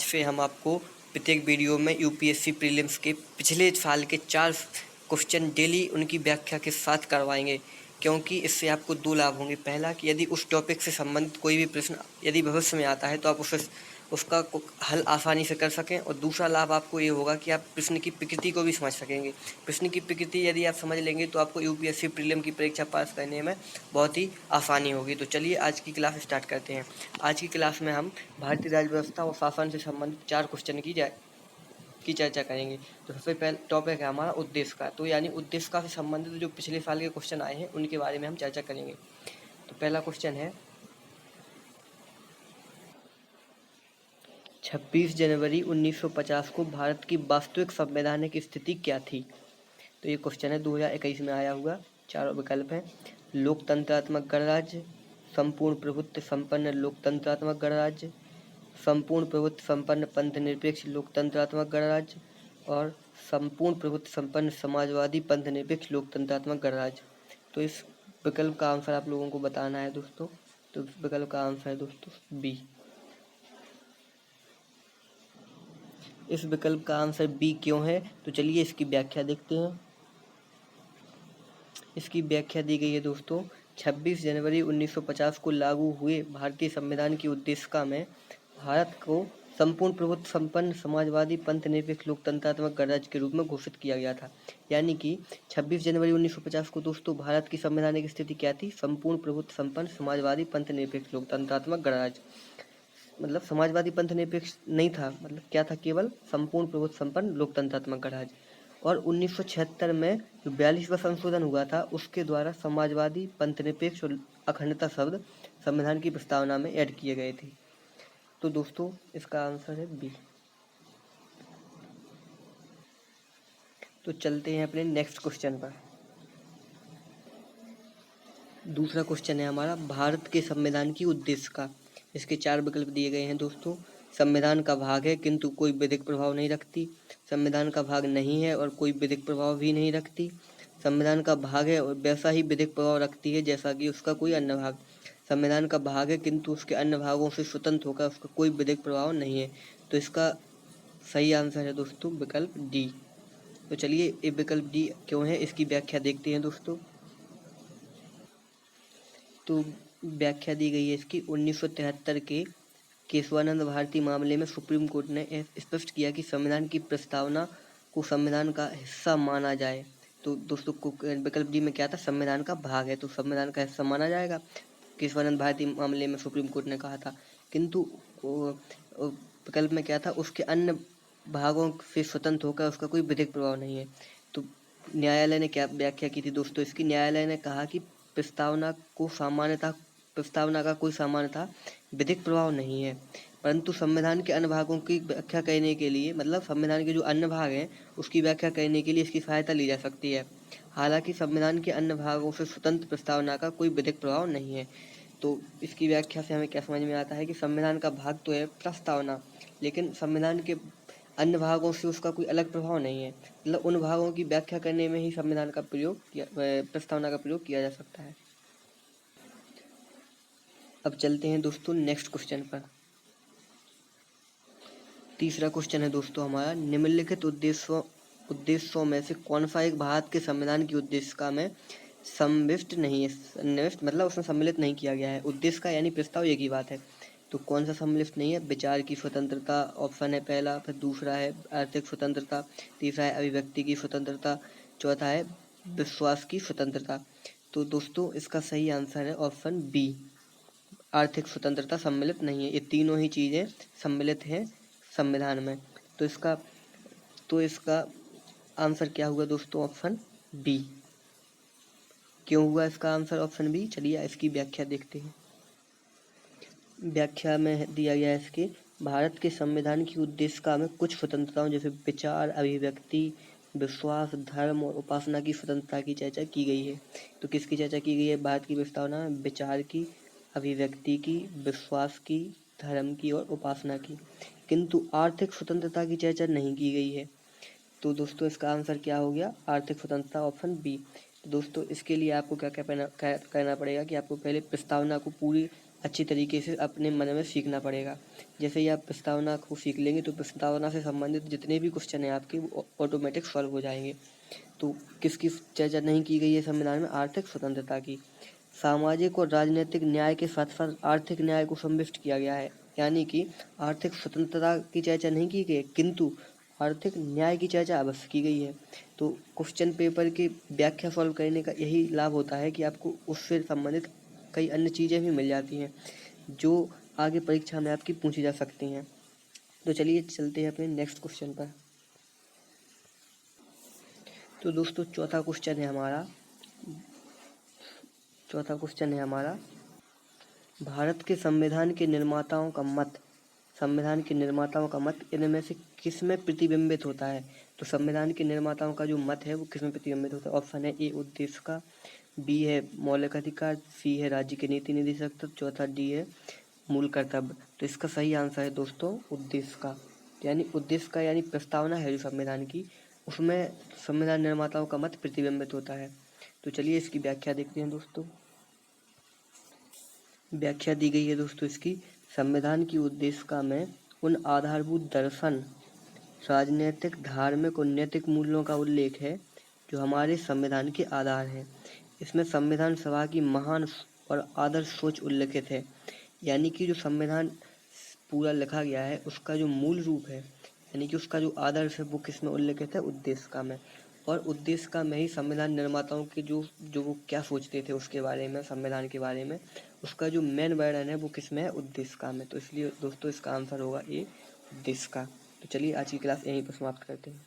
जिससे हम आपको प्रत्येक वीडियो में यूपीएससी प्रीलिम्स के पिछले साल के 4 क्वेश्चन डेली उनकी व्याख्या के साथ करवाएंगे, क्योंकि इससे आपको 2 लाभ होंगे। पहला कि यदि उस टॉपिक से संबंधित कोई भी प्रश्न यदि भविष्य में आता है तो आप उसका हल आसानी से कर सकें, और दूसरा लाभ आपको ये होगा कि आप प्रश्न की प्रकृति को भी समझ सकेंगे। प्रश्न की प्रकृति यदि आप समझ लेंगे तो आपको यूपीएससी प्रीलिम की परीक्षा पास करने में बहुत ही आसानी होगी। तो चलिए आज की क्लास स्टार्ट करते हैं। आज की क्लास में हम भारतीय राज्य व्यवस्था और शासन से संबंधित 4 क्वेश्चन की चर्चा करेंगे। तो सबसे पहले टॉपिक है हमारा उद्देश्य का, तो यानी उद्देश्य का से संबंधित जो पिछले साल के क्वेश्चन आए हैं उनके बारे में हम चर्चा करेंगे। तो पहला क्वेश्चन है 26 जनवरी 1950 को भारत की वास्तविक संवैधानिक स्थिति क्या थी? तो ये क्वेश्चन है 2021 में आया हुआ। 4 विकल्प हैं: लोकतंत्रात्मक गणराज्य, संपूर्ण प्रभुत्व संपन्न लोकतंत्रात्मक गणराज्य, संपूर्ण प्रभुत्व संपन्न पंथ निरपेक्ष लोकतंत्रात्मक गणराज्य और संपूर्ण प्रभुत्व संपन्न समाजवादी पंथ निरपेक्ष लोकतंत्रात्मक गणराज्य। तो इस विकल्प का आंसर आप लोगों को बताना है दोस्तों। तो इस विकल्प का आंसर है दोस्तों बी। इस विकल्प का आंसर बी क्यों है? तो चलिए इसकी व्याख्या देखते हैं। इसकी व्याख्या दी गई है दोस्तों, 26 जनवरी 1950 को लागू हुए भारतीय संविधान की उद्देशिका में भारत को संपूर्ण प्रभुत्व संपन्न समाजवादी पंथ निरपेक्ष लोकतंत्रात्मक गणराज्य के रूप में घोषित किया गया था। यानी कि 26 जनवरी 1950 को दोस्तों भारत की संवैधानिक स्थिति क्या थी? संपूर्ण प्रभुत्व संपन्न समाजवादी पंथ निरपेक्ष लोकतंत्रात्मक गणराज्य। मतलब समाजवादी पंथ निरपेक्ष नहीं था, मतलब क्या था? केवल संपूर्ण प्रभुत्व संपन्न लोकतंत्रात्मक गणराज्य। और 1976 में जो 42वां संशोधन हुआ था उसके द्वारा समाजवादी पंथ निरपेक्ष और अखंडता शब्द संविधान की प्रस्तावना में ऐड किए गए थे। तो दोस्तों इसका आंसर है बी। तो चलते हैं अपने नेक्स्ट क्वेश्चन पर। दूसरा क्वेश्चन है हमारा भारत के संविधान की उद्देशिका। इसके 4 विकल्प दिए गए हैं दोस्तों। संविधान का भाग है किंतु कोई विधिक प्रभाव नहीं रखती, संविधान का भाग नहीं है और कोई विधिक प्रभाव भी नहीं रखती, संविधान का भाग है और वैसा ही विधिक प्रभाव रखती है जैसा कि उसका कोई अन्य भाग, संविधान का भाग है किंतु उसके अन्य भागों से स्वतंत्र होकर उसका कोई विधिक प्रभाव नहीं है। तो इसका सही आंसर है दोस्तों विकल्प डी। तो चलिए ये विकल्प डी क्यों है इसकी व्याख्या देखते हैं दोस्तों। तो व्याख्या दी गई है इसकी, 1973 के केशवानंद भारती मामले में सुप्रीम कोर्ट ने स्पष्ट किया कि संविधान की प्रस्तावना को संविधान का हिस्सा माना जाए। तो दोस्तों विकल्प डी में क्या था? संविधान का भाग है, तो संविधान का हिस्सा माना जाएगा। केशवानंद भारती मामले में सुप्रीम कोर्ट ने कहा था। किंतु विकल्प में क्या था? उसके अन्य भागों से स्वतंत्र होकर उसका कोई विधिक प्रभाव नहीं है। तो न्यायालय ने क्या व्याख्या की थी दोस्तों इसकी? न्यायालय ने कहा कि प्रस्तावना का कोई सामान्यतः विधिक प्रभाव नहीं है, परंतु संविधान के अन्य भागों की व्याख्या करने के लिए, मतलब संविधान के जो अन्य भाग हैं उसकी व्याख्या करने के लिए इसकी सहायता ली जा सकती है। हालांकि संविधान के अन्य भागों से स्वतंत्र प्रस्तावना का कोई विधिक प्रभाव नहीं है। तो इसकी व्याख्या से हमें क्या समझ में आता है कि संविधान का भाग तो है प्रस्तावना, लेकिन संविधान के अन्य भागों से उसका कोई अलग प्रभाव नहीं है। मतलब उन भागों की व्याख्या करने में ही संविधान का प्रस्तावना का प्रयोग किया जा सकता है। अब चलते हैं दोस्तों नेक्स्ट क्वेश्चन पर। तीसरा क्वेश्चन है दोस्तों हमारा, निम्नलिखित उद्देश्यों में से कौन सा एक भारत के संविधान की उद्देशिका में सम्मिलित नहीं है? सन्निविष्ट मतलब उसमें सम्मिलित नहीं किया गया है। उद्देश्य का यानी प्रस्ताव एक ही बात है। तो कौन सा सम्मिलित नहीं है? विचार की स्वतंत्रता ऑप्शन है पहला, फिर दूसरा है आर्थिक स्वतंत्रता, तीसरा है अभिव्यक्ति की स्वतंत्रता, चौथा है विश्वास की स्वतंत्रता। तो दोस्तों इसका सही आंसर है ऑप्शन बी, आर्थिक स्वतंत्रता सम्मिलित नहीं है। ये तीनों ही चीज़ें सम्मिलित हैं संविधान में। तो इसका आंसर क्या हुआ दोस्तों? Option B. क्यों हुआ इसका आंसर ऑप्शन बी? चलिए इसकी व्याख्या देखते हैं। व्याख्या में दिया गया है इसके, भारत के संविधान की उद्देशिका में कुछ स्वतंत्रताओं जैसे विचार, अभिव्यक्ति, विश्वास, धर्म और उपासना की स्वतंत्रता की चर्चा की गई है। तो किसकी चर्चा की गई है भारत की प्रस्तावना में? विचार की, अभिव्यक्ति की, विश्वास की, धर्म की और उपासना की। किंतु आर्थिक स्वतंत्रता की चर्चा नहीं की गई है। तो दोस्तों इसका आंसर क्या हो गया? आर्थिक स्वतंत्रता ऑप्शन बी। तो दोस्तों इसके लिए आपको क्या क्या करना पड़ेगा कि आपको पहले प्रस्तावना को पूरी अच्छी तरीके से अपने मन में सीखना पड़ेगा। जैसे ही आप प्रस्तावना को सीख लेंगे तो प्रस्तावना से संबंधित जितने भी क्वेश्चन हैं आपके वो ऑटोमेटिक सॉल्व हो जाएंगे। तो किसकी चर्चा नहीं की गई है संविधान में? आर्थिक स्वतंत्रता की। सामाजिक और राजनीतिक न्याय के साथ साथ आर्थिक न्याय को समाविष्ट किया गया है, यानी कि आर्थिक स्वतंत्रता की चर्चा नहीं की गई किंतु आर्थिक न्याय की चर्चा अवश्य की गई है। तो क्वेश्चन पेपर की व्याख्या सॉल्व करने का यही लाभ होता है कि आपको उससे संबंधित कई अन्य चीज़ें भी मिल जाती हैं जो आगे परीक्षा में आपकी पूछी जा सकती हैं। तो चलिए चलते हैं अपने नेक्स्ट क्वेश्चन पर। तो दोस्तों चौथा क्वेश्चन है हमारा भारत के संविधान के निर्माताओं का मत। संविधान के निर्माताओं का मत इनमें से किस में प्रतिबिंबित होता है? तो संविधान के निर्माताओं का जो मत है वो किस में प्रतिबिंबित होता है? ऑप्शन है ए उद्देश्य का, बी है मौलिक अधिकार, सी है राज्य के नीति निर्देशक तत्व, चौथा डी है मूल कर्तव्य। तो इसका सही आंसर है दोस्तों उद्देश्य का। यानी उद्देश्य का यानी प्रस्तावना है जो संविधान की, उसमें संविधान निर्माताओं का मत प्रतिबिंबित होता है। तो चलिए इसकी व्याख्या देखते हैं दोस्तों। व्याख्या दी गई है दोस्तों इसकी। संविधान की उद्देशिका में उन आधारभूत दर्शन, राजनीतिक, धार्मिक और नैतिक मूल्यों का उल्लेख है जो हमारे संविधान के आधार हैं। इसमें संविधान सभा की महान और आदर्श सोच उल्लेखित है, यानी कि जो संविधान पूरा लिखा गया है उसका जो मूल रूप है यानी कि उसका जो आदर्श है वो किस में उल्लेखित है? उद्देशिका में। और उद्देशिका में ही संविधान निर्माताओं के जो वो क्या सोचते थे उसके बारे में, संविधान के बारे में, उसका जो मेन वर्णन है वो किस में है? उद्देशिका में। तो इसलिए दोस्तों इसका आंसर होगा ए उद्देशिका। तो चलिए आज की क्लास यहीं पर समाप्त करते हैं।